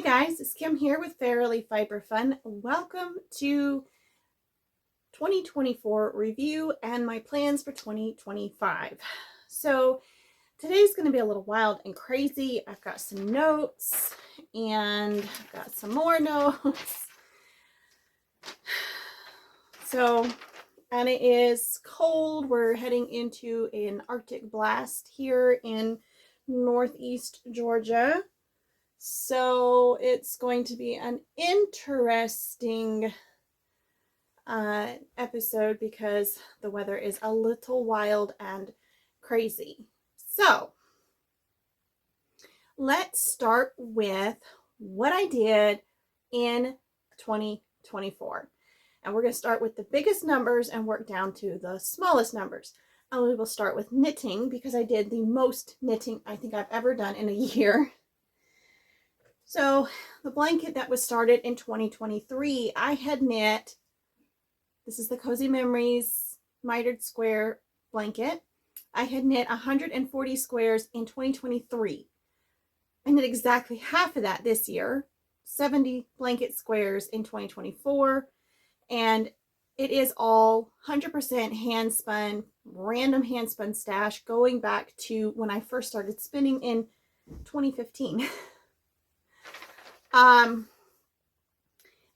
guys, it's Kim here with Fairily Fiber Fun. Welcome to 2024 review and my plans for 2025. So today's going to be a little wild and crazy. I've got some notes and I've got some more notes. And it is cold. We're heading into an Arctic blast here in Northeast Georgia. So it's going to be an interesting episode because the weather is a little wild and crazy. So let's start with what I did in 2024. And we're going to start with the biggest numbers and work down to the smallest numbers. And we will start with knitting because I did the most knitting I think I've ever done in a year. So the blanket that was started in 2023, I had knit, this is the Cozy Memories mitered square blanket. I had knit 140 squares in 2023. I knit exactly half of that this year, 70 blanket squares in 2024. And it is all 100% hand spun, random hand spun stash going back to when I first started spinning in 2015.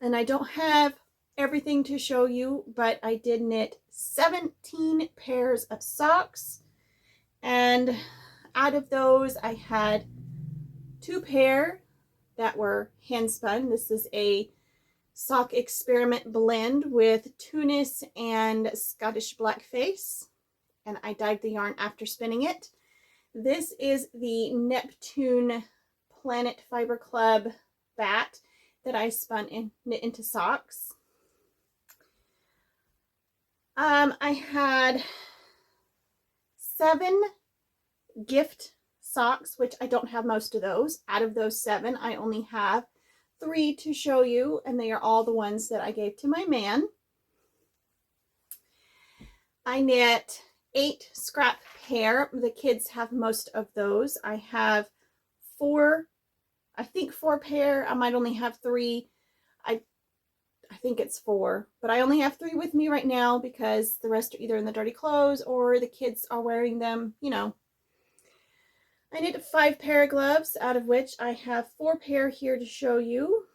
And I don't have everything to show you, but I did knit 17 pairs of socks. And out of those, I had 2 pair that were hand spun. This is a sock experiment blend with Tunis and Scottish Blackface. And I dyed the yarn after spinning it. This is the Neptune Planet Fiber Club bat that I spun and knit into socks. I had 7 gift socks, which I don't have most of those. Out of those 7, I only have 3 to show you, and they are all the ones that I gave to my man. I knit 8 scrap pair. The kids have most of those. I have 4 pair. I might only have 3. I think it's 4, but I only have 3 with me right now because the rest are either in the dirty clothes or the kids are wearing them, you know. I knit 5 pair of gloves, out of which I have 4 pair here to show you.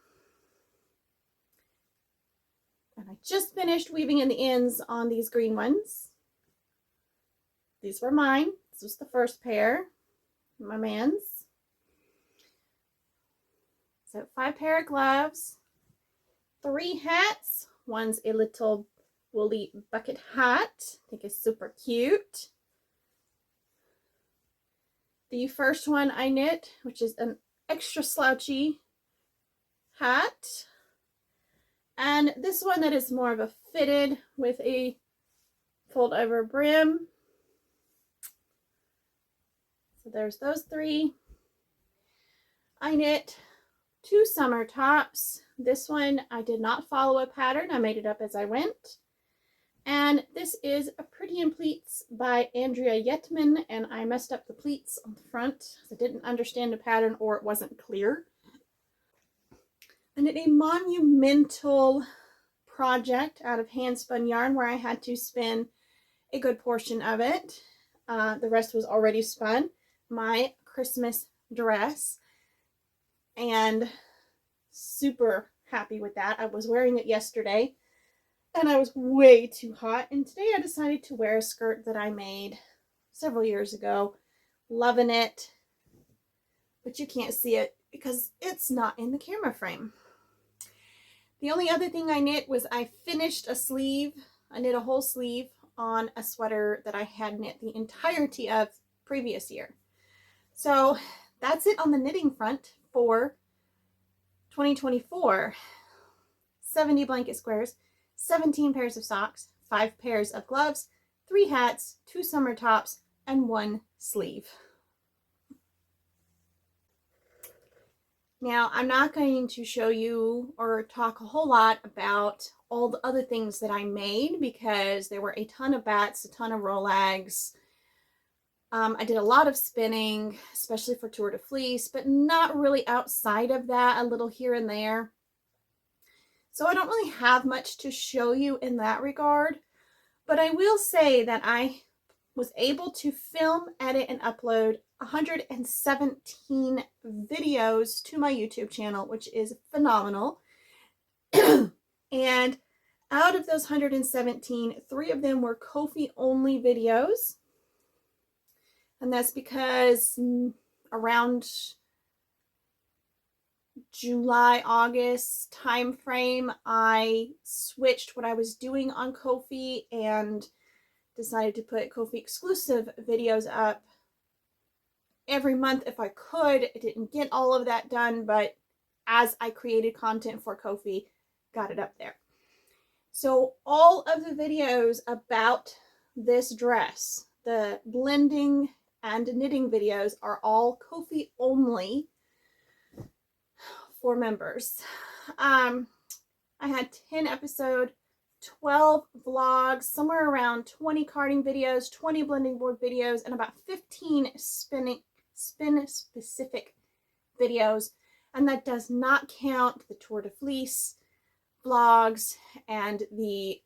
And I just finished weaving in the ends on these green ones. These were mine. This was the first pair, my man's. So 5 pair of gloves, 3 hats. One's a little woolly bucket hat. I think it's super cute. The first one I knit, which is an extra slouchy hat. And this one that is more of a fitted with a fold over brim. So there's those 3. I knit 2 summer tops. This one I did not follow a pattern. I made it up as I went. And this is a Pretty in Pleats by Andrea Yetman, and I messed up the pleats on the front. I didn't understand the pattern or it wasn't clear. I knit a monumental project out of hand spun yarn where I had to spin a good portion of it. The rest was already spun. My Christmas dress. And super happy with that. I was wearing it yesterday and I was way too hot, and today I decided to wear a skirt that I made several years ago. Loving it, but you can't see it because it's not in the camera frame. The only other thing I knit was I finished a sleeve. I knit a whole sleeve on a sweater that I had knit the entirety of previous year. So that's it on the knitting front for 2024. 70 blanket squares, 17 pairs of socks, 5 pairs of gloves, 3 hats, 2 summer tops, and 1 sleeve. Now, I'm not going to show you or talk a whole lot about all the other things that I made because there were a ton of bats, a ton of rollags, I did a lot of spinning, especially for Tour de Fleece, but not really outside of that, a little here and there. So I don't really have much to show you in that regard, but I will say that I was able to film, edit, and upload 117 videos to my YouTube channel, which is phenomenal. And out of those 117, 3 of them were Ko-fi only videos. And that's because around July, August time frame, I switched what I was doing on Ko-fi and decided to put Ko-fi exclusive videos up every month if I could. I didn't get all of that done, but as I created content for Ko-fi, got it up there. So all of the videos about this dress, the blending and knitting videos, are all Ko-fi only for members. I had 10 episode, 12 vlogs, somewhere around 20 carding videos, 20 blending board videos, and about 15 spin specific videos. And that does not count the Tour de Fleece vlogs and the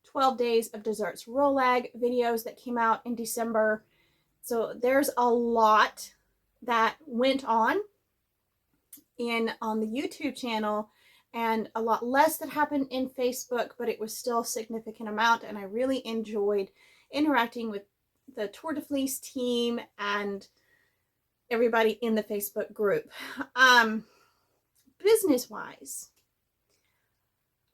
12 days of desserts roll leg videos that came out in December. So there's a lot that went on the YouTube channel, and a lot less that happened in Facebook, but it was still a significant amount, and I really enjoyed interacting with the Tour de Fleece team and everybody in the Facebook group. Business-wise,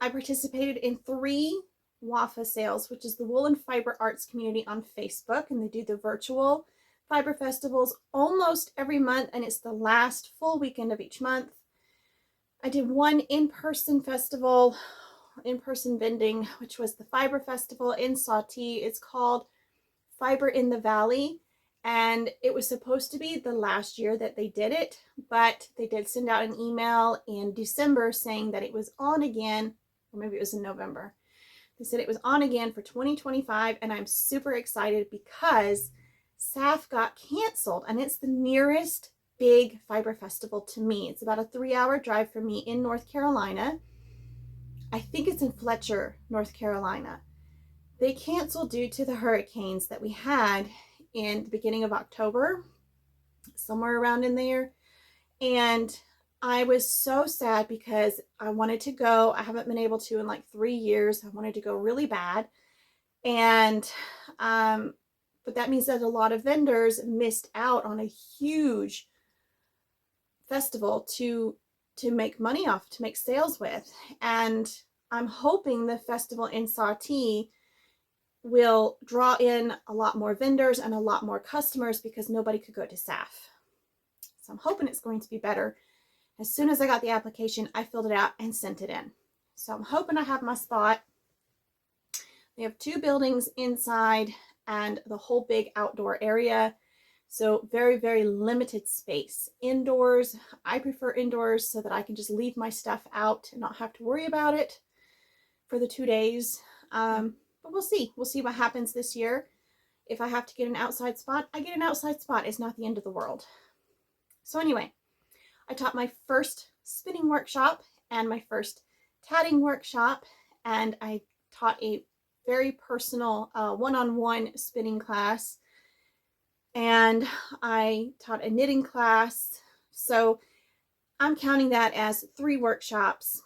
I participated in 3 WAFA sales, which is the Wool and Fiber Arts community on Facebook, and they do the virtual fiber festivals almost every month, and it's the last full weekend of each month. I did one in-person festival, in-person vending, which was the Fiber Festival in Sawtee. It's called Fiber in the Valley, and it was supposed to be the last year that they did it, but they did send out an email in December saying that it was on again, or maybe it was in November. They said it was on again for 2025, and I'm super excited because SAF got canceled, and it's the nearest big fiber festival to me. It's about a 3-hour drive from me in North Carolina. I think it's in Fletcher, North Carolina. They canceled due to the hurricanes that we had in the beginning of October, somewhere around in there. And I was so sad because I wanted to go. I haven't been able to in like 3 years. I wanted to go really bad. And but that means that a lot of vendors missed out on a huge festival to make money off, to make sales with. And I'm hoping the festival in Sawtee will draw in a lot more vendors and a lot more customers because nobody could go to SAF. So I'm hoping it's going to be better. As soon as I got the application, I filled it out and sent it in. So I'm hoping I have my spot. They have 2 buildings inside and the whole big outdoor area. So very, very limited space. Indoors, I prefer indoors so that I can just leave my stuff out and not have to worry about it for the 2 days. But we'll see. We'll see what happens this year. If I have to get an outside spot, I get an outside spot. It's not the end of the world. So anyway, I taught my first spinning workshop and my first tatting workshop, and I taught a very personal one-on-one spinning class, and I taught a knitting class. So I'm counting that as 3 workshops.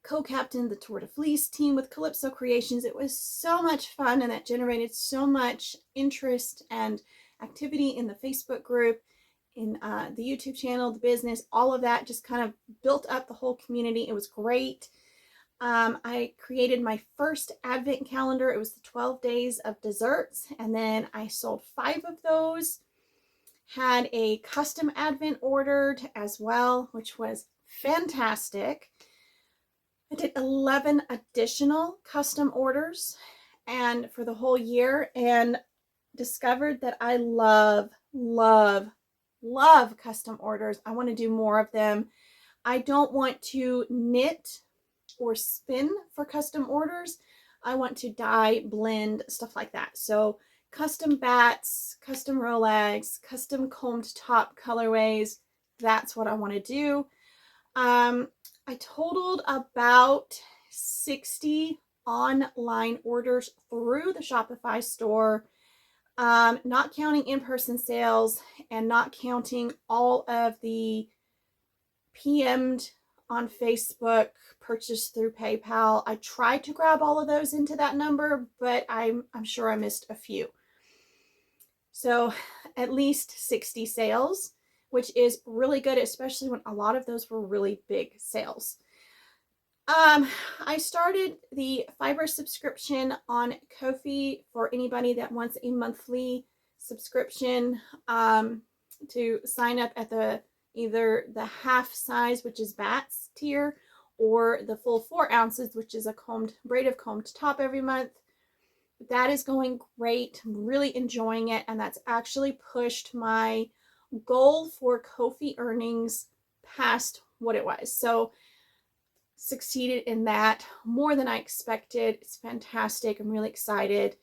Co-captained the Tour de Fleece team with Calypso Creations. It was so much fun, and that generated so much interest and activity in the Facebook group, in the YouTube channel, the business, all of that just kind of built up the whole community. It was great. I created my first advent calendar. It was the 12 days of desserts, and then I sold 5 of those. Had a custom advent ordered as well, which was fantastic. I did 11 additional custom orders and for the whole year, and discovered that I love custom orders. I want to do more of them. I don't want to knit or spin for custom orders. I want to dye, blend, stuff like that. So custom bats, custom Rolex, custom combed top colorways. That's what I want to do. I totaled about 60 online orders through the Shopify store, not counting in-person sales and not counting all of the PM'd on Facebook, purchased through PayPal. I tried to grab all of those into that number, but I'm sure I missed a few. So at least 60 sales, which is really good, especially when a lot of those were really big sales. I started the fiber subscription on Ko-fi for anybody that wants a monthly subscription, to sign up at either the half size, which is bats tier, or the full 4 ounces, which is a braided combed top every month. That is going great. I'm really enjoying it, and that's actually pushed my goal for Ko-fi earnings past what it was. So succeeded in that more than I expected. It's fantastic. I'm really excited.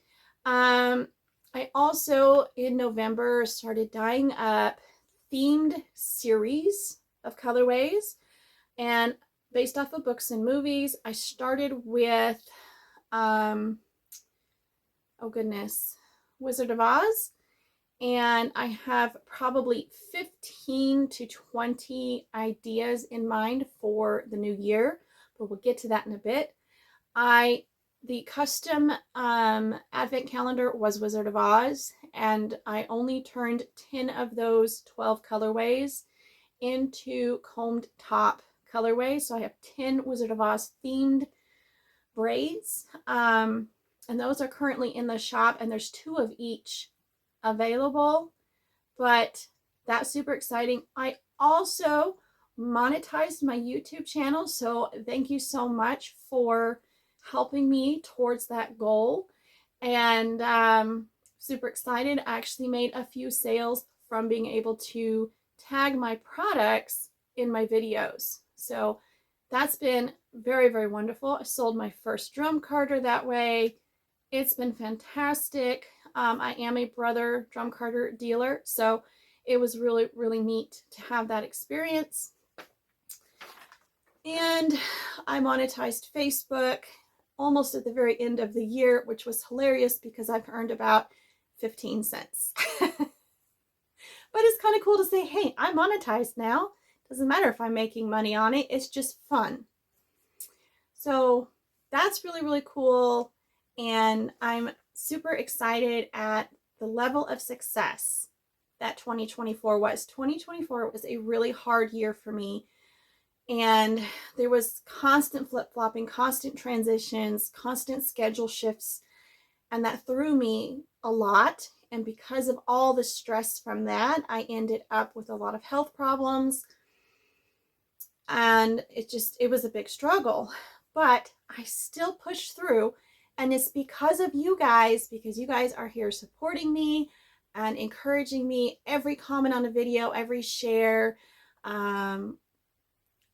I also in November started dyeing up themed series of colorways, and based off of books and movies. I started with oh goodness, Wizard of Oz, and I have probably 15 to 20 ideas in mind for the new year, but we'll get to that in a bit. The custom advent calendar was Wizard of Oz, and I only turned 10 of those 12 colorways into combed top colorways. So I have 10 Wizard of Oz themed braids, and those are currently in the shop, and there's 2 of each available, but that's super exciting. I also monetized my YouTube channel, so thank you so much for helping me towards that goal, and super excited. I actually made a few sales from being able to tag my products in my videos, so that's been very, very wonderful. I sold my first drum carder that way. It's been fantastic. I am a Brother drum carder dealer, so it was really, really neat to have that experience. And I monetized Facebook almost at the very end of the year, which was hilarious because I've earned about 15 cents. But it's kind of cool to say, hey, I'm monetized now. Doesn't matter if I'm making money on it. It's just fun. So that's really, really cool. And I'm super excited at the level of success that 2024 was. 2024 was a really hard year for me. And there was constant flip-flopping, constant transitions, constant schedule shifts. And that threw me a lot. And because of all the stress from that, I ended up with a lot of health problems. And it was a big struggle. But I still pushed through. And it's because of you guys, because you guys are here supporting me and encouraging me. Every comment on a video, every share,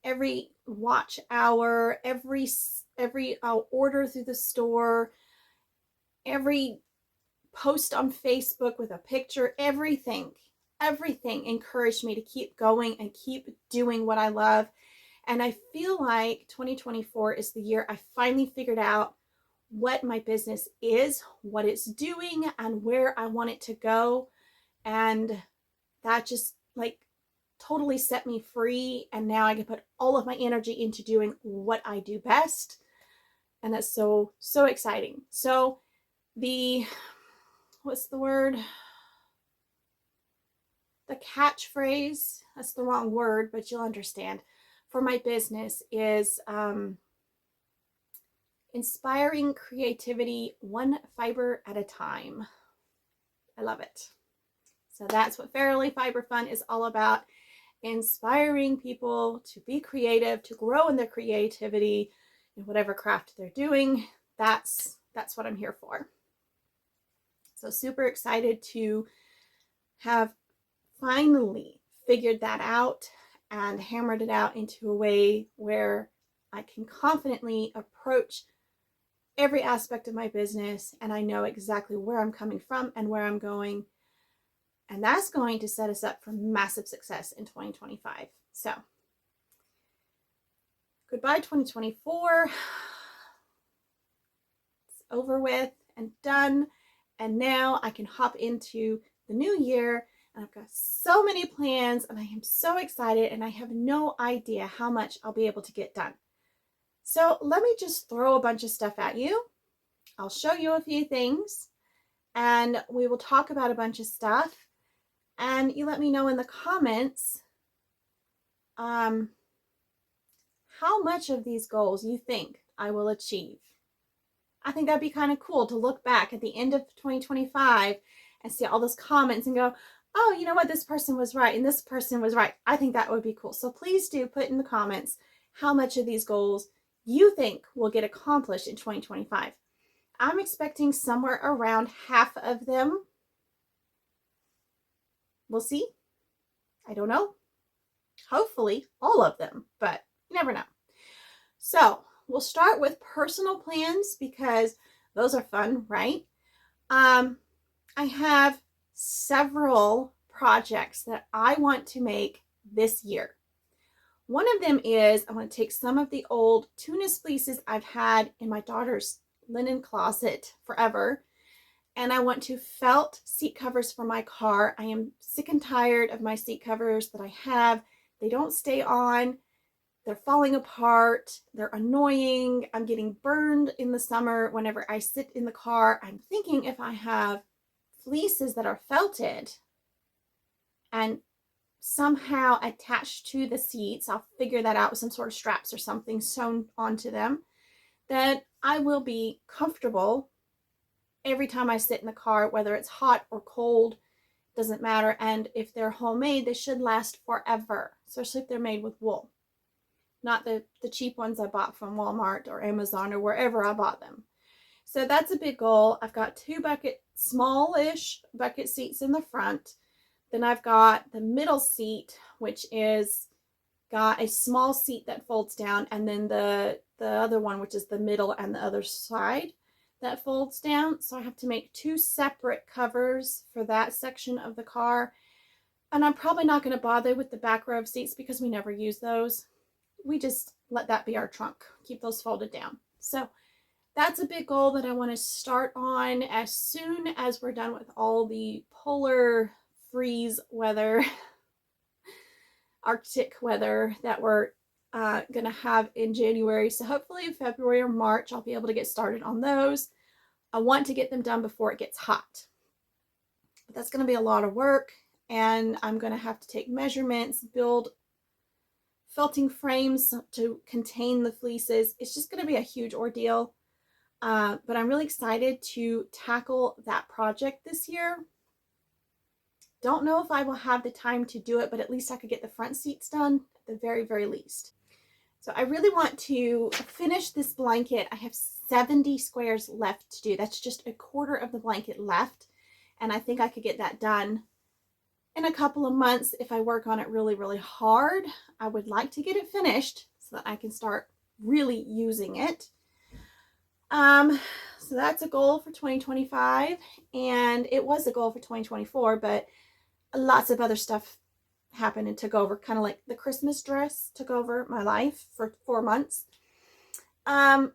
every watch hour, every order through the store, every post on Facebook with a picture, everything encouraged me to keep going and keep doing what I love. And I feel like 2024 is the year I finally figured out what my business is, what it's doing, and where I want it to go. And that just totally set me free. And now I can put all of my energy into doing what I do best. And that's so, so exciting. So what's the word? The catchphrase, that's the wrong word, but you'll understand, for my business is inspiring creativity one fiber at a time. I love it. So that's what Fairily Fiber Fun is all about. Inspiring people to be creative, to grow in their creativity in whatever craft they're doing. That's what I'm here for. So super excited to have finally figured that out and hammered it out into a way where I can confidently approach every aspect of my business, and I know exactly where I'm coming from and where I'm going. And that's going to set us up for massive success in 2025. So, goodbye 2024. It's over with and done. And now I can hop into the new year. And I've got so many plans and I am so excited, and I have no idea how much I'll be able to get done. So let me just throw a bunch of stuff at you. I'll show you a few things and we will talk about a bunch of stuff. And you let me know in the comments how much of these goals you think I will achieve. I think that'd be kind of cool to look back at the end of 2025 and see all those comments and go, oh, you know what? This person was right and this person was right. I think that would be cool. So please do put in the comments how much of these goals you think will get accomplished in 2025. I'm expecting somewhere around half of them. We'll see. I don't know. Hopefully all of them, but you never know. So we'll start with personal plans because those are fun, right? I have several projects that I want to make this year. One of them is I want to take some of the old Tunis fleeces I've had in my daughter's linen closet forever, and I want to felt seat covers for my car. I am sick and tired of my seat covers that I have. They don't stay on. They're falling apart. They're annoying. I'm getting burned in the summer whenever I sit in the car. I'm thinking if I have fleeces that are felted and somehow attached to the seats, I'll figure that out with some sort of straps or something sewn onto them, that I will be comfortable every time I sit in the car, whether it's hot or cold, doesn't matter. And if they're homemade, they should last forever, especially if they're made with wool. Not the cheap ones I bought from Walmart or Amazon or wherever I bought them. So that's a big goal. I've got two smallish bucket seats in the front. Then I've got the middle seat, which is got a small seat that folds down, and then the other one, which is the middle and the other side that folds down. So I have to make two separate covers for that section of the car. And I'm probably not going to bother with the back row of seats because we never use those. We just let that be our trunk, keep those folded down. So that's a big goal that I want to start on as soon as we're done with all the polar freeze weather, Arctic weather that we're going to have in January. So hopefully in February or March, I'll be able to get started on those. I want to get them done before it gets hot. But that's going to be a lot of work, and I'm going to have to take measurements, build felting frames to contain the fleeces. It's just going to be a huge ordeal. But I'm really excited to tackle that project this year. Don't know if I will have the time to do it, but at least I could get the front seats done at the very, very least. So I really want to finish this blanket. I have 70 squares left to do. That's just a quarter of the blanket left. And I think I could get that done in a couple of months if I work on it really, really hard. I would like to get it finished so that I can start really using it. So that's a goal for 2025, and it was a goal for 2024, but lots of other stuff happened and took over, kind of like the Christmas dress took over my life for 4 months. I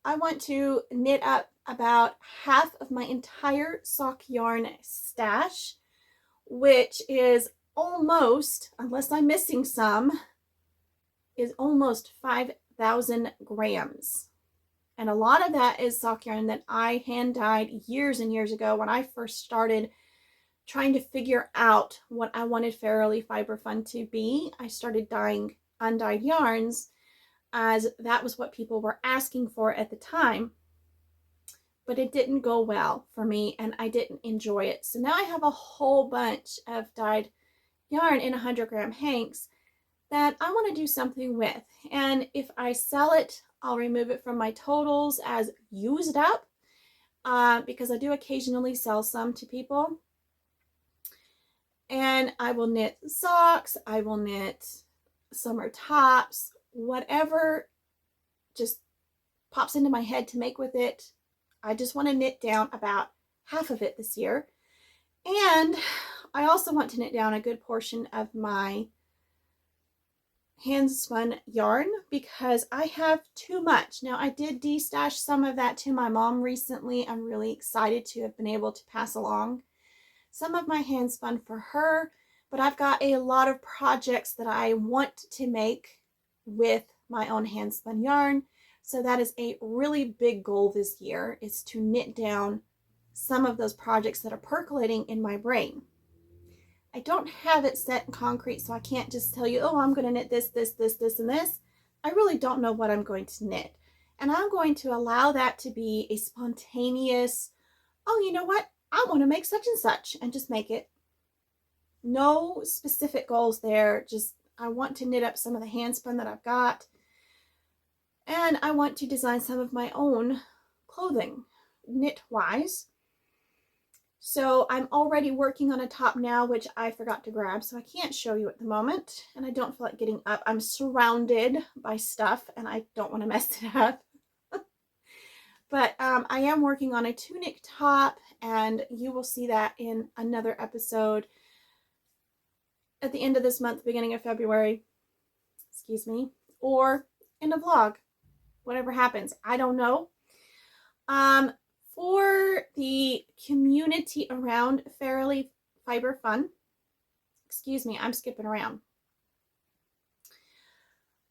want to knit up about half of my entire sock yarn stash, which is almost, unless I'm missing some, is almost 5,000 grams. And a lot of that is sock yarn that I hand dyed years and years ago when I first started trying to figure out what I wanted Fairily Fiber Fun to be. I started dyeing undyed yarns as that was what people were asking for at the time. But it didn't go well for me and I didn't enjoy it. So now I have a whole bunch of dyed yarn in 100-gram hanks that I want to do something with. And if I sell it, I'll remove it from my totals as used up because I do occasionally sell some to people. And I will knit socks, I will knit summer tops, whatever just pops into my head to make with it. I just want to knit down about half of it this year. And I also want to knit down a good portion of my hand spun yarn because I have too much. Now, I did de-stash some of that to my mom recently. I'm really excited to have been able to pass along some of my hand spun for her, but I've got a lot of projects that I want to make with my own hand spun yarn. So that is a really big goal this year, is to knit down some of those projects that are percolating in my brain. I don't have it set in concrete, so I can't just tell you, oh, I'm going to knit this, this, this, this, and this. I really don't know what I'm going to knit. And I'm going to allow that to be a spontaneous, oh, you know what? I want to make such and such, and just make it. No specific goals there. Just, I want to knit up some of the hand spun that I've got. And I want to design some of my own clothing, knit-wise. So I'm already working on a top now, which I forgot to grab, so I can't show you at the moment. And I don't feel like getting up. I'm surrounded by stuff, and I don't want to mess it up. But I am working on a tunic top, and you will see that in another episode at the end of this month, beginning of February, excuse me, or in a vlog, whatever happens. I don't know. For the community around Fairily Fiber Fun, excuse me, I'm skipping around.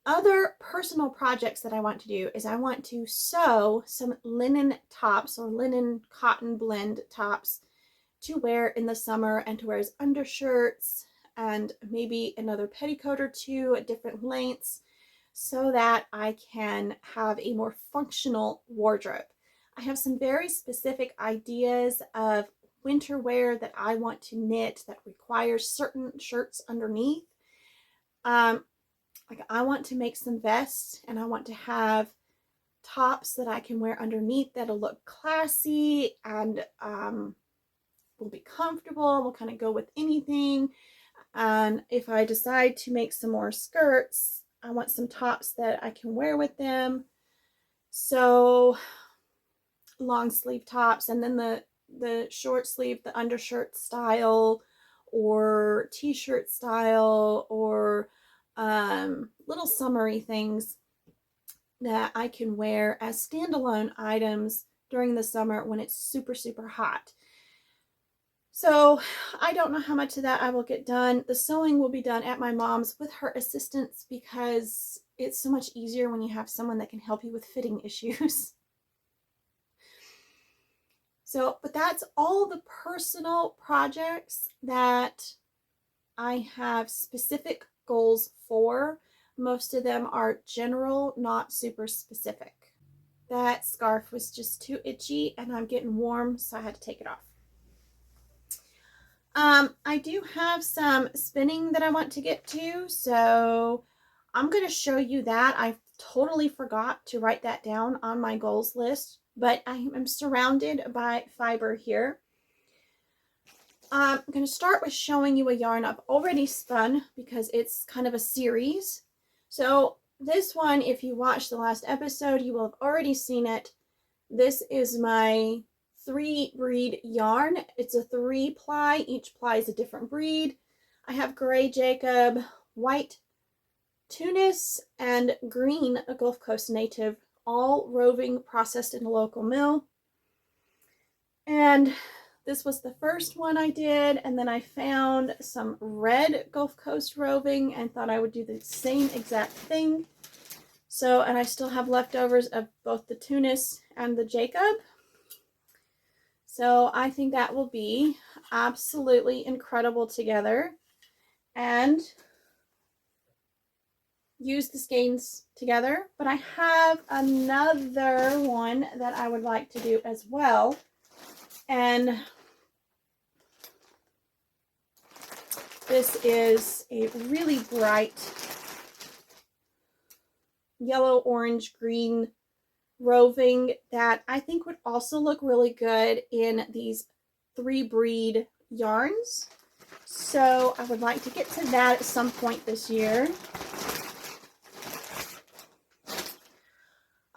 Other personal projects that I want to do is I want to sew some linen tops or linen cotton blend tops to wear in the summer and to wear as undershirts and maybe another petticoat or two at different lengths so that I can have a more functional wardrobe. I have some very specific ideas of winter wear that I want to knit that requires certain shirts underneath. Like I want to make some vests, and I want to have tops that I can wear underneath that'll look classy and will be comfortable, will kind of go with anything. And if I decide to make some more skirts, I want some tops that I can wear with them. So long sleeve tops, and then the short sleeve, the undershirt style or t-shirt style, or little summery things that I can wear as standalone items during the summer when it's super, super hot. So I don't know how much of that I will get done. The sewing will be done at my mom's with her assistance because it's so much easier when you have someone that can help you with fitting issues. So, but that's all the personal projects that I have specific goals for. Most of them are general, not super specific. That scarf was just too itchy and I'm getting warm, so I had to take it off. I do have some spinning that I want to get to, so I'm going to show you that. I totally forgot to write that down on my goals list, but I am surrounded by fiber here. I'm going to start with showing you a yarn I've already spun because it's kind of a series. So this one, if you watched the last episode, you will have already seen it. This is my 3-breed yarn. It's a 3-ply. Each ply is a different breed. I have gray Jacob, white Tunis, and green Gulf Coast native, all roving, processed in a local mill. And this was the first one I did, and then I found some red Gulf Coast roving and thought I would do the same exact thing. So, and I still have leftovers of both the Tunis and the Jacob. So I think that will be absolutely incredible together. And use the skeins together. But I have another one that I would like to do as well. And this is a really bright yellow, orange, green roving that I think would also look really good in these 3-breed yarns. So I would like to get to that at some point this year.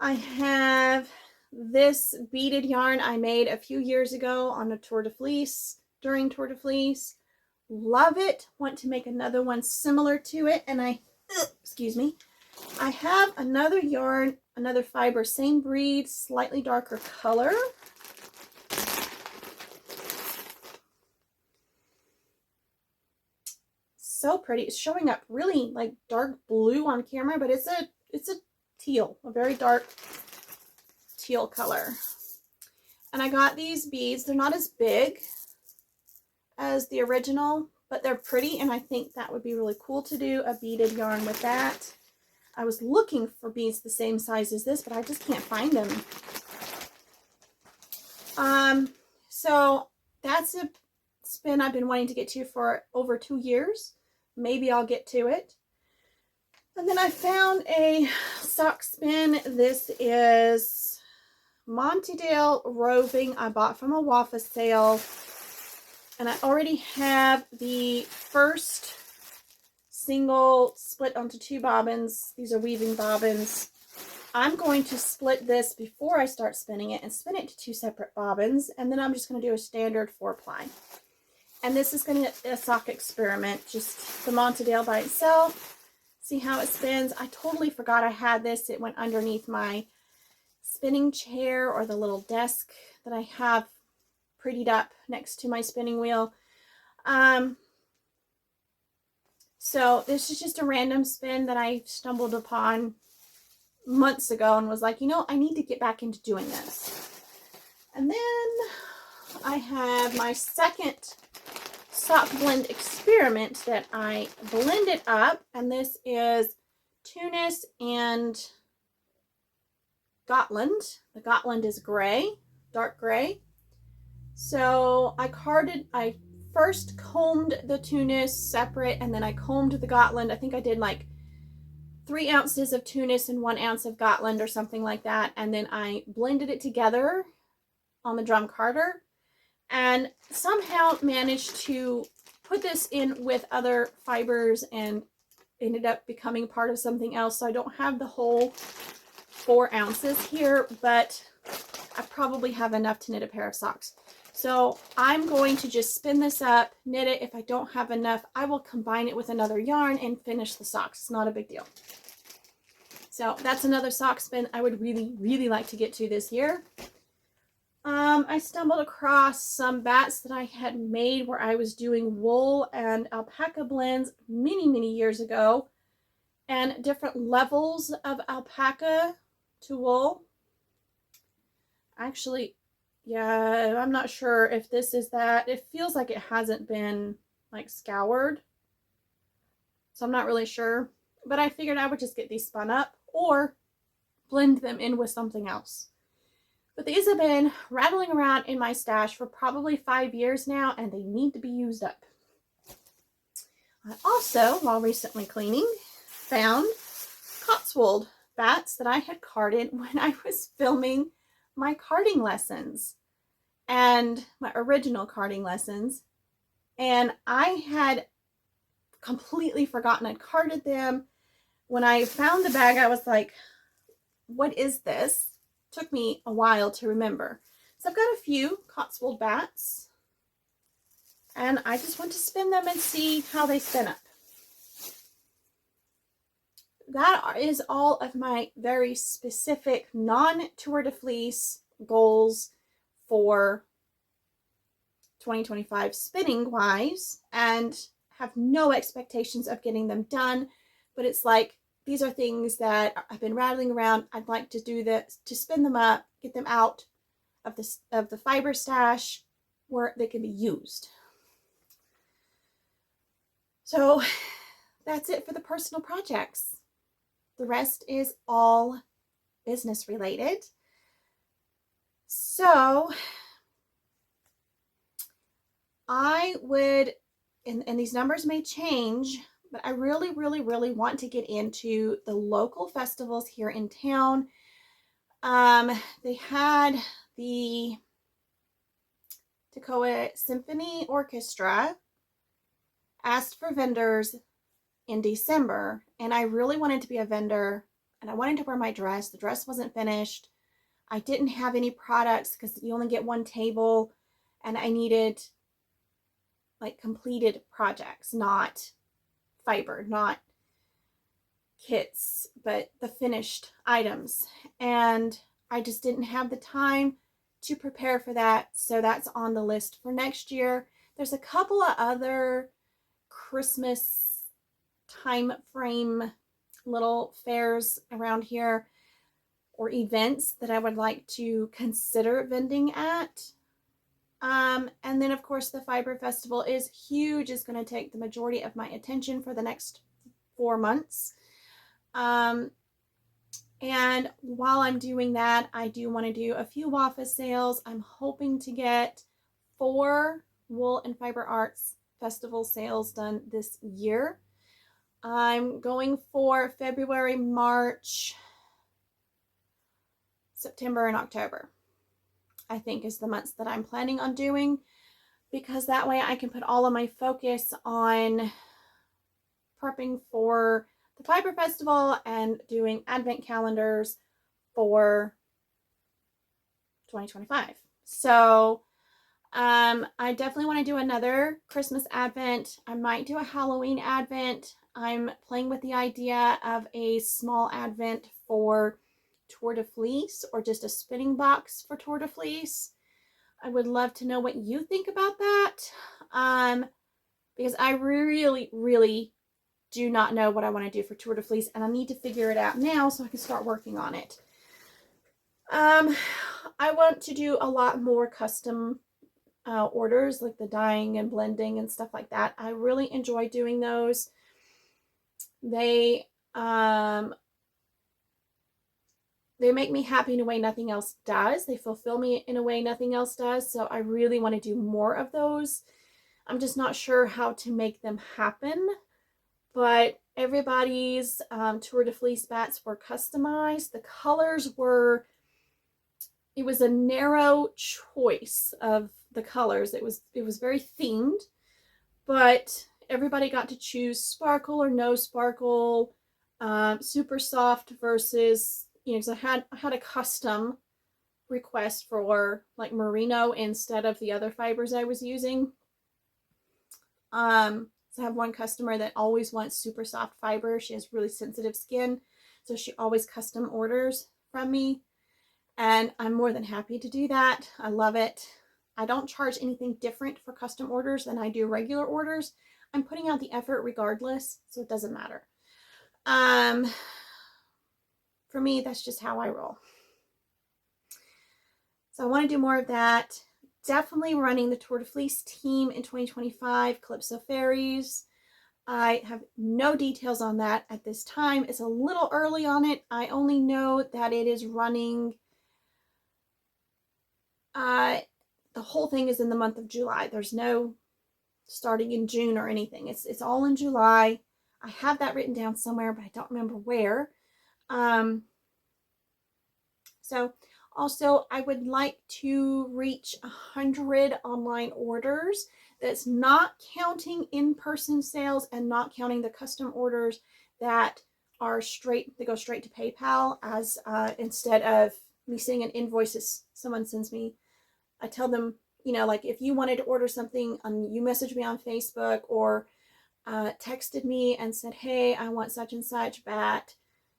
I have this beaded yarn I made a few years ago on a Tour de Fleece, during Tour de Fleece. Love it. Want to make another one similar to it. And excuse me, I have another yarn, another fiber, same breed, slightly darker color. So pretty. It's showing up really like dark blue on camera, but it's a teal, a very dark teal color. And I got these beads. They're not as big as the original, but they're pretty, and I think that would be really cool to do a beaded yarn with that. I was looking for beads the same size as this, but I just can't find them. So that's a spin I've been wanting to get to for over 2 years. Maybe I'll get to it. And then I found a sock spin. This is Montedale Roving I bought from a waffle sale. And I already have the first single split onto 2 bobbins. These are weaving bobbins. I'm going to split this before I start spinning it and spin it to 2 separate bobbins. And then I'm just going to do a standard 4-ply. And this is going to be a sock experiment, just the Montedale by itself. See how it spins. I totally forgot I had this. It went underneath my spinning chair, or the little desk that I have prettied up next to my spinning wheel. So this is just a random spin that I stumbled upon months ago and was like, you know, I need to get back into doing this. And then I have my second sock blend experiment that I blended up, and this is Tunis and Gotland. The Gotland is gray, dark gray. So I first combed the Tunis separate, and then I combed the Gotland. I think I did like 3 ounces of Tunis and 1 ounce of Gotland or something like that. And then I blended it together on the drum carder and somehow managed to put this in with other fibers and ended up becoming part of something else. So I don't have the whole 4 ounces here, but I probably have enough to knit a pair of socks. So I'm going to just spin this up, knit it. If I don't have enough, I will combine it with another yarn and finish the socks. It's not a big deal. So that's another sock spin I would really, really like to get to this year. I stumbled across some bats that I had made where I was doing wool and alpaca blends many, many years ago, and different levels of alpaca to wool. Actually, yeah, I'm not sure if this is that. It feels like it hasn't been like scoured, so I'm not really sure, but I figured I would just get these spun up or blend them in with something else. But these have been rattling around in my stash for probably 5 years now, and they need to be used up. I also, while recently cleaning, found Cotswold bats that I had carded when I was filming my carding lessons, and my original carding lessons. And I had completely forgotten I'd carded them. When I found the bag, I was like, what is this? Took me a while to remember. So I've got a few Cotswold bats, and I just want to spin them and see how they spin up. That is all of my very specific non-Tour de Fleece goals for 2025 spinning wise, and have no expectations of getting them done, but it's like, these are things that I've been rattling around. I'd like to do this, to spin them up, get them out of the fiber stash where they can be used. So that's it for the personal projects. The rest is all business related. So I would, and these numbers may change, but I really, really, really want to get into the local festivals here in town. They had the Toccoa Symphony Orchestra asked for vendors in December, and I really wanted to be a vendor and I wanted to wear my dress. The dress wasn't finished. I didn't have any products because you only get one table, and I needed like completed projects, not fiber, not kits, but the finished items. And I just didn't have the time to prepare for that. So that's on the list for next year. There's a couple of other Christmas time frame little fairs around here or events that I would like to consider vending at. And then of course the Fiber Festival is huge. It's going to take the majority of my attention for the next 4 months. And while I'm doing that, I do want to do a few WAFA sales. I'm hoping to get 4 Wool and Fiber Arts Festival sales done this year. I'm going for February, March, September, and October, I think is the months that I'm planning on doing, because that way I can put all of my focus on prepping for the Fiber Festival and doing advent calendars for 2025. So I definitely want to do another Christmas advent. I might do a Halloween advent. I'm playing with the idea of a small advent for Tour de Fleece, or just a spinning box for Tour de Fleece. I would love to know what you think about that, because I really do not know what I want to do for Tour de Fleece, and I need to figure it out now so I can start working on it. I want to do a lot more custom orders, like the dyeing and blending and stuff like that. I really enjoy doing those. They make me happy in a way nothing else does. They fulfill me in a way nothing else does. So I really want to do more of those. I'm just not sure how to make them happen. But everybody's Tour de Fleece bats were customized. The colors were, it was a narrow choice of the colors. It was very themed, but everybody got to choose sparkle or no sparkle, super soft versus, because I had a custom request for like merino instead of the other fibers I was using. So I have one customer that always wants super soft fiber. She has really sensitive skin, so she always custom orders from me, and I'm more than happy to do that. I love it. I don't charge anything different for custom orders than I do regular orders. I'm putting out the effort regardless, so it doesn't matter. For me, that's just how I roll. So I want to do more of that. Definitely running the Tour de Fleece team in 2025, Calypso Fairies. I have no details on that at this time. It's a little early on it. I only know that it is running, the whole thing is in the month of July. There's no starting in June or anything. It's all in July. I have that written down somewhere, but I don't remember where. So also, I would like to reach 100 online orders. That's not counting in-person sales and not counting the custom orders that are they go straight to PayPal, as instead of me seeing an invoice someone sends me. I tell them, like if you wanted to order something, you message me on Facebook or texted me and said, hey, I want such and such bat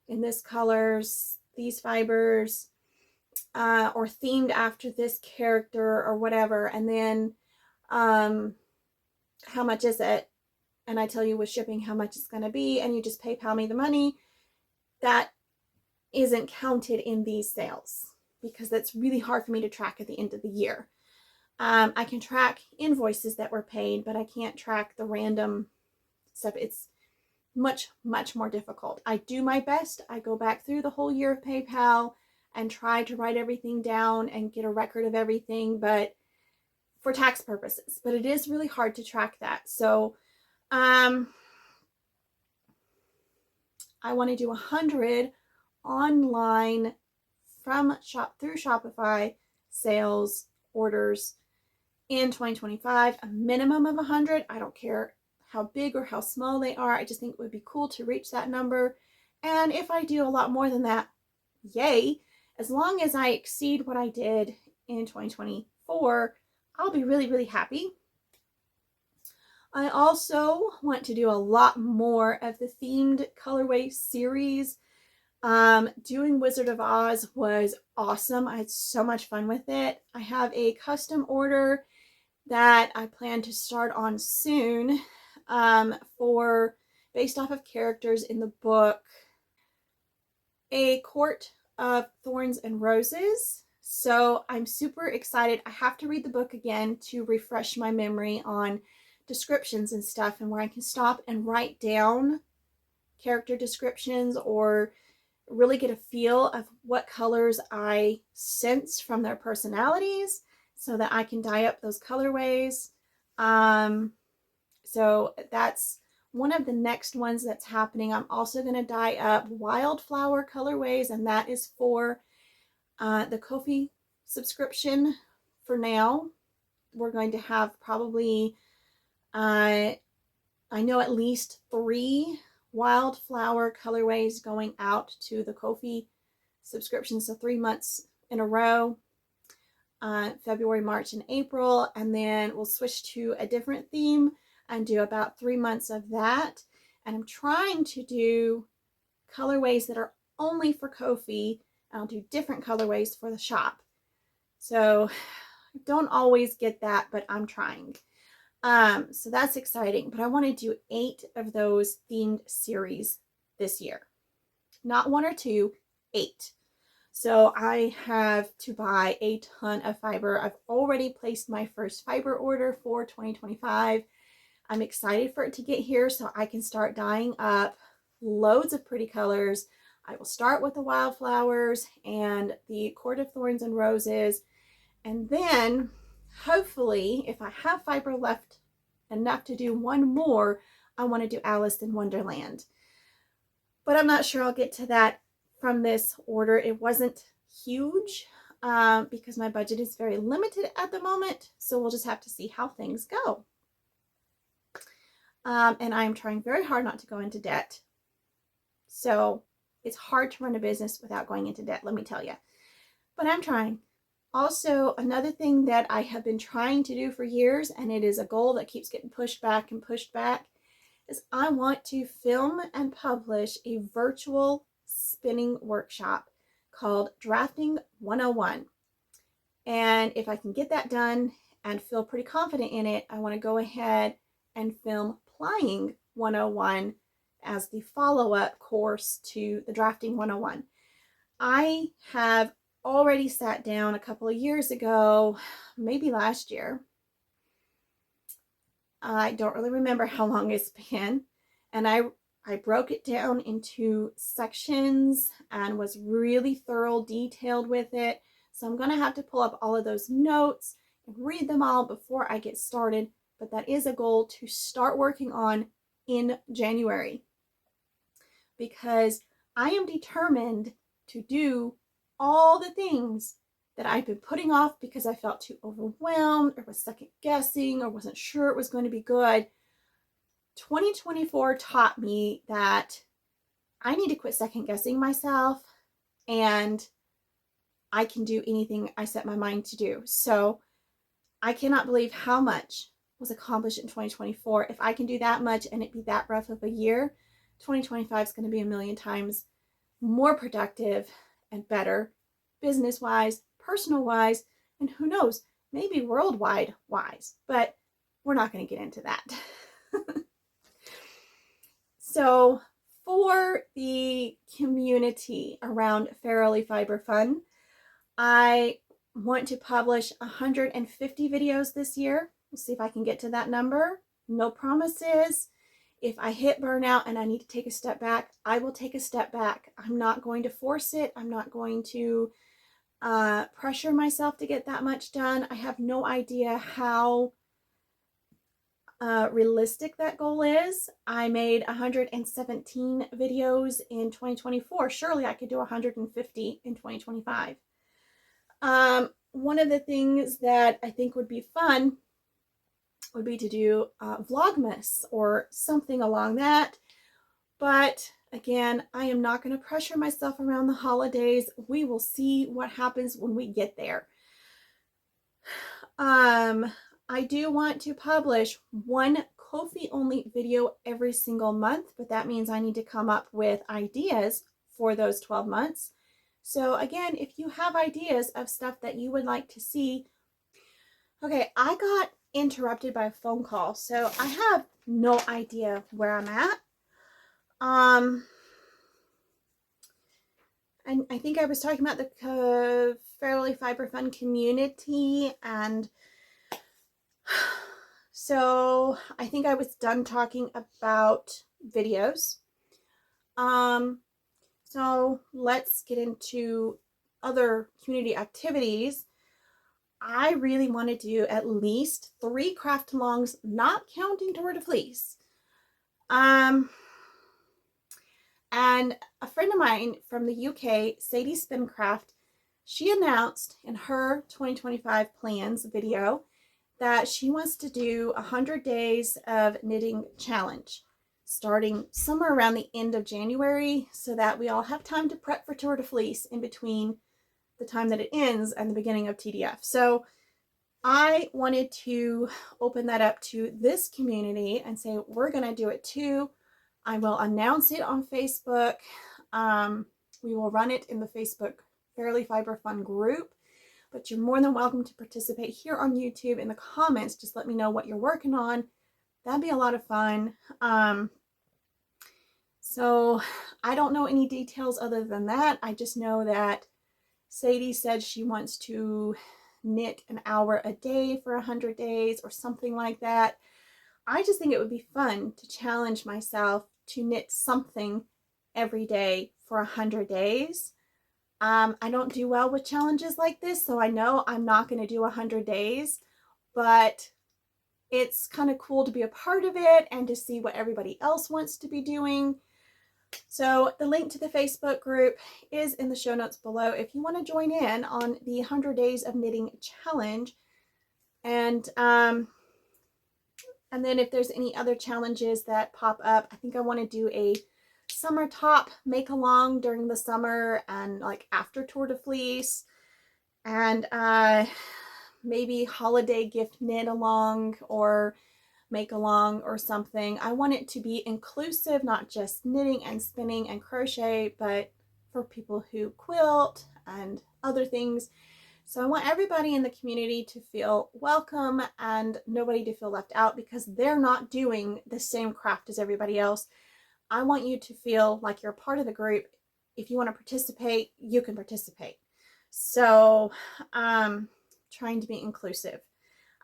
in this colors, these fibers, or themed after this character or whatever, and then how much is it, and I tell you with shipping how much it's going to be, and you just PayPal me the money. That isn't counted in these sales because that's really hard for me to track at the end of the year. I can track invoices that were paid, but I can't track the random stuff. It's much more difficult. I do my best. I go back through the whole year of PayPal and try to write everything down and get a record of everything, but for tax purposes. But it is really hard to track that. So I want to do 100 online through Shopify sales orders in 2025, a minimum of 100. I don't care how big or how small they are. I just think it would be cool to reach that number And if I do a lot more than that, yay. As long as I exceed what I did in 2024, I'll be really, really happy. I also want to do a lot more of the themed colorway series. Doing Wizard of Oz was awesome. I had so much fun with it. I have a custom order that I plan to start on soon, for based off of characters in the book A Court of Thorns and Roses. So I'm super excited. I have to read the book again to refresh my memory on descriptions and stuff, and where I can stop and write down character descriptions or really get a feel of what colors I sense from their personalities so that I can dye up those colorways. So that's one of the next ones that's happening. I'm also going to dye up wildflower colorways, and that is for the Ko-fi subscription. For now, we're going to have probably, I know at least 3 wildflower colorways going out to the Ko-fi subscription. So 3 months in a row, February, March, and April. And then we'll switch to a different theme and do about 3 months of that. And I'm trying to do colorways that are only for Ko-fi. I'll do different colorways for the shop. So I don't always get that, but I'm trying. So that's exciting. But I want to do 8 of those themed series this year. Not 1 or 2, 8. So I have to buy a ton of fiber. I've already placed my first fiber order for 2025. I'm excited for it to get here so I can start dyeing up loads of pretty colors. I will start with the wildflowers and the Court of Thorns and Roses. And then hopefully, if I have fiber left enough to do 1 more, I want to do Alice in Wonderland. But I'm not sure I'll get to that from this order. It wasn't huge because my budget is very limited at the moment. So we'll just have to see how things go. And I'm trying very hard not to go into debt. So it's hard to run a business without going into debt, let me tell you. But I'm trying. Also, another thing that I have been trying to do for years, and it is a goal that keeps getting pushed back and pushed back, is I want to film and publish a virtual spinning workshop called Drafting 101. And if I can get that done and feel pretty confident in it, I want to go ahead and film Plying 101 as the follow-up course to the Drafting 101. I have already sat down a couple of years ago, maybe last year. I don't really remember how long it's been. And I broke it down into sections and was really thorough, detailed with it. So I'm going to have to pull up all of those notes and read them all before I get started. But that is a goal to start working on in January, because I am determined to do all the things that I've been putting off because I felt too overwhelmed or was second guessing or wasn't sure it was going to be good. 2024 taught me that I need to quit second guessing myself, and I can do anything I set my mind to do. So I cannot believe how much was accomplished in 2024. If I can do that much and it be that rough of a year, 2025 is going to be a million times more productive and better, business-wise, personal-wise, and who knows, maybe worldwide wise, but we're not going to get into that. So for the community around Fairily Fiber Fun, I want to publish 150 videos this year. We'll see if I can get to that number. No promises. If I hit burnout and I need to take a step back, I will take a step back. I'm not going to force it. I'm not going to pressure myself to get that much done. I have no idea how realistic that goal is. I made 117 videos in 2024. Surely I could do 150 in 2025. One of the things that I think would be fun would be to do Vlogmas or something along that. But Again, I am not going to pressure myself around the holidays. We will see what happens when we get there. I do want to publish one Ko-fi only video every single month, but that means I need to come up with ideas for those 12 months. So again, if you have ideas of stuff that you would like to see. Okay, I got interrupted by a phone call, so I have no idea where I'm at. And I think I was talking about the Fairily Fiber Fun community, and so I think I was done talking about videos. So let's get into other community activities. I really want to do at least 3 craft alongs, not counting Tour de Fleece. And a friend of mine from the UK, Sadie Spincraft, she announced in her 2025 plans video that she wants to do 100 days of knitting challenge starting somewhere around the end of January, so that we all have time to prep for Tour de Fleece in between the time that it ends and the beginning of TDF. So I wanted to open that up to this community and say, we're going to do it too. I will announce it on Facebook. We will run it in the Facebook Fairly Fiber Fun group, but you're more than welcome to participate here on YouTube in the comments. Just let me know what you're working on. That'd be a lot of fun. So I don't know any details other than that. I just know that Sadie said she wants to knit an hour a day for 100 days or something like that. I just think it would be fun to challenge myself to knit something every day for 100 days. I don't do well with challenges like this, so I know I'm not going to do 100 days, but it's kind of cool to be a part of it and to see what everybody else wants to be doing. So the link to the Facebook group is in the show notes below if you want to join in on the 100 Days of Knitting Challenge. And then if there's any other challenges that pop up, I think I want to do a summer top make along during the summer and like after Tour de Fleece, and maybe holiday gift knit along or make along or something. I want it to be inclusive, not just knitting and spinning and crochet, but for people who quilt and other things. So I want everybody in the community to feel welcome and nobody to feel left out because they're not doing the same craft as everybody else. I want you to feel like you're a part of the group. If you want to participate, you can participate. So trying to be inclusive.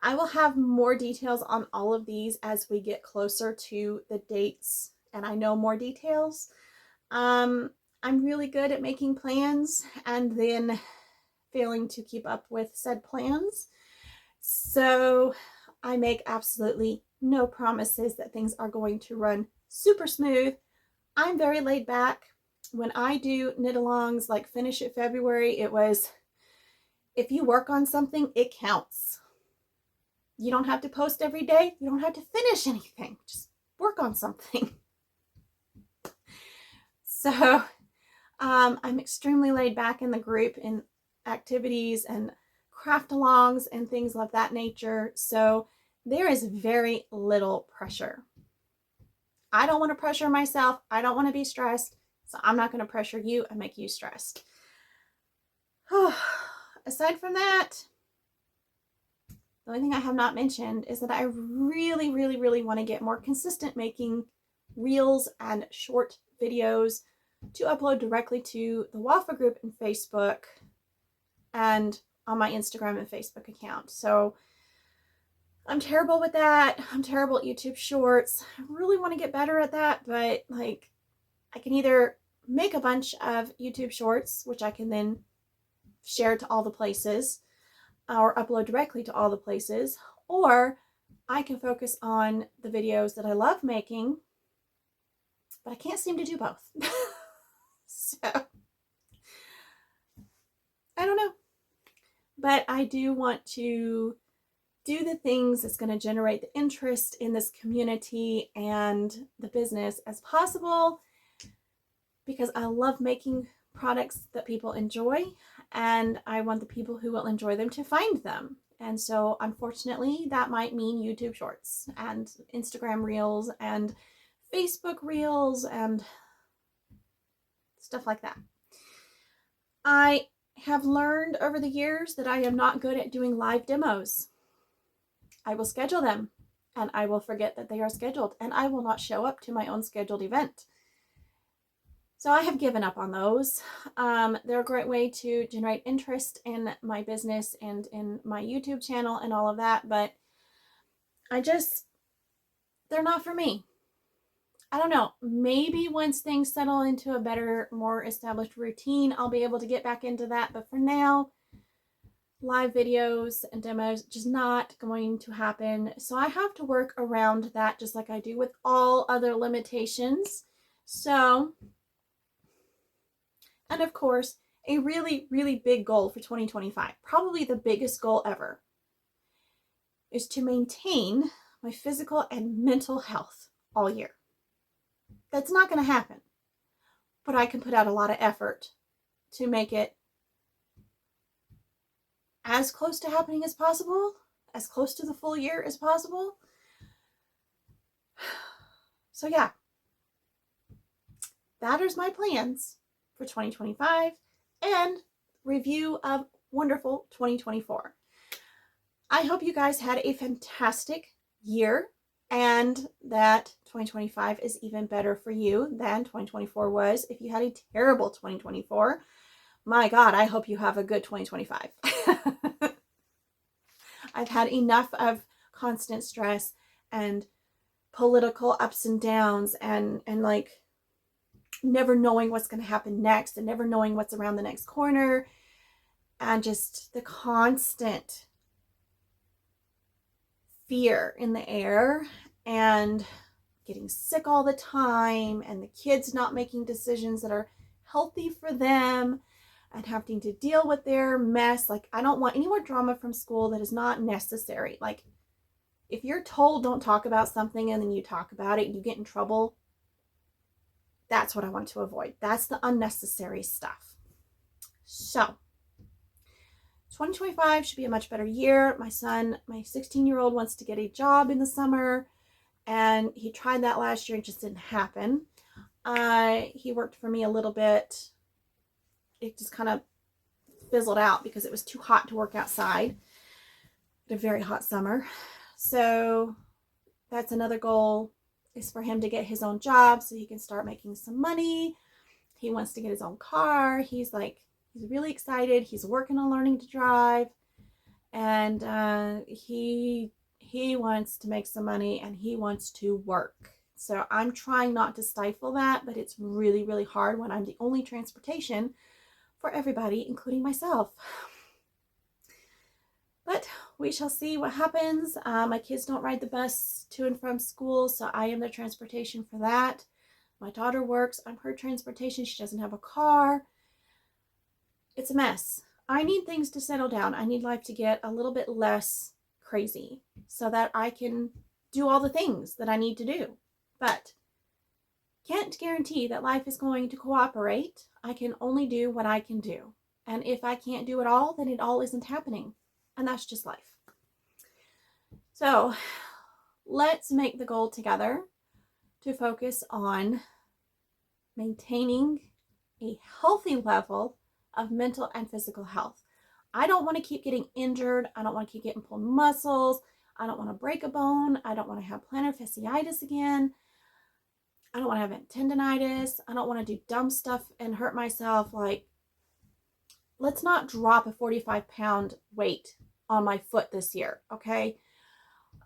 I will have more details on all of these as we get closer to the dates and I know more details. I'm really good at making plans and then failing to keep up with said plans. So I make absolutely no promises that things are going to run super smooth. I'm very laid back. When I do knit alongs like Finish It February, it was, if you work on something, it counts. You don't have to post every day. You don't have to finish anything. Just work on something. So I'm extremely laid back in the group in activities and craft alongs and things of that nature. So there is very little pressure. I don't want to pressure myself. I don't want to be stressed. So I'm not going to pressure you and make you stressed. Aside from that, the only thing I have not mentioned is that I really, really, really want to get more consistent making reels and short videos to upload directly to the Wafa group in Facebook and on my Instagram and Facebook account. So I'm terrible with that. I'm terrible at YouTube Shorts. I really want to get better at that, but like I can either make a bunch of YouTube Shorts, which I can then share to all the places or upload directly to all the places, or I can focus on the videos that I love making, but I can't seem to do both. So I don't know, but I do want to do the things that's going to generate the interest in this community and the business as possible. because I love making products that people enjoy, and I want the people who will enjoy them to find them. And so unfortunately, that might mean YouTube Shorts and Instagram Reels and Facebook Reels and stuff like that. I have learned over the years that I am not good at doing live demos. I will schedule them and I will forget that they are scheduled, and I will not show up to my own scheduled event. So I have given up on those. They're a great way to generate interest in my business and in my YouTube channel and all of that, but they're not for me. I don't know, maybe once things settle into a better, more established routine, I'll be able to get back into that. But for now, live videos and demos just not going to happen. So I have to work around that, just like I do with all other limitations. So, and of course, a really, really big goal for 2025, probably the biggest goal ever, is to maintain my physical and mental health all year. That's not going to happen, but I can put out a lot of effort to make it as close to happening as possible, as close to the full year as possible. So yeah, that is my plans for 2025 and review of wonderful 2024. I hope you guys had a fantastic year and that 2025 is even better for you than 2024 was. If you had a terrible 2024, my God, I hope you have a good 2025. I've had enough of constant stress and political ups and downs and like never knowing what's going to happen next and never knowing what's around the next corner, and just the constant fear in the air and getting sick all the time and the kids not making decisions that are healthy for them and having to deal with their mess. Like, I don't want any more drama from school that is not necessary. Like, if you're told don't talk about something and then you talk about it and you get in trouble, that's what I want to avoid. That's the unnecessary stuff. So 2025 should be a much better year. My son, my 16-year-old, wants to get a job in the summer, and he tried that last year and it just didn't happen. He worked for me a little bit. It just kind of fizzled out because it was too hot to work outside. A very hot summer. So that's another goal, is for him to get his own job so he can start making some money. He wants to get his own car. He's really excited. He's working on learning to drive, and he wants to make some money and he wants to work. So I'm trying not to stifle that, but it's really, really hard when I'm the only transportation for everybody, including myself. But we shall see what happens. My kids don't ride the bus to and from school, so I am their transportation for that. My daughter works. I'm her transportation. She doesn't have a car. It's a mess. I need things to settle down. I need life to get a little bit less crazy so that I can do all the things that I need to do. But can't guarantee that life is going to cooperate. I can only do what I can do. And if I can't do it all, then it all isn't happening. And that's just life. So let's make the goal together to focus on maintaining a healthy level of mental and physical health. I don't want to keep getting injured. I don't want to keep getting pulled muscles. I don't want to break a bone. I don't want to have plantar fasciitis again. I don't want to have tendonitis. I don't want to do dumb stuff and hurt myself. Like, let's not drop a 45-pound weight on my foot this year, okay?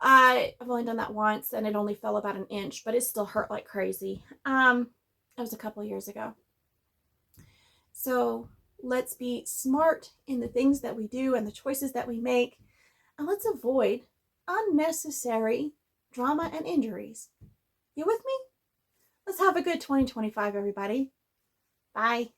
I've only done that once and it only fell about an inch, but it still hurt like crazy. It was a couple years ago. So let's be smart in the things that we do and the choices that we make, and let's avoid unnecessary drama and injuries. You with me? Let's have a good 2025, everybody. Bye.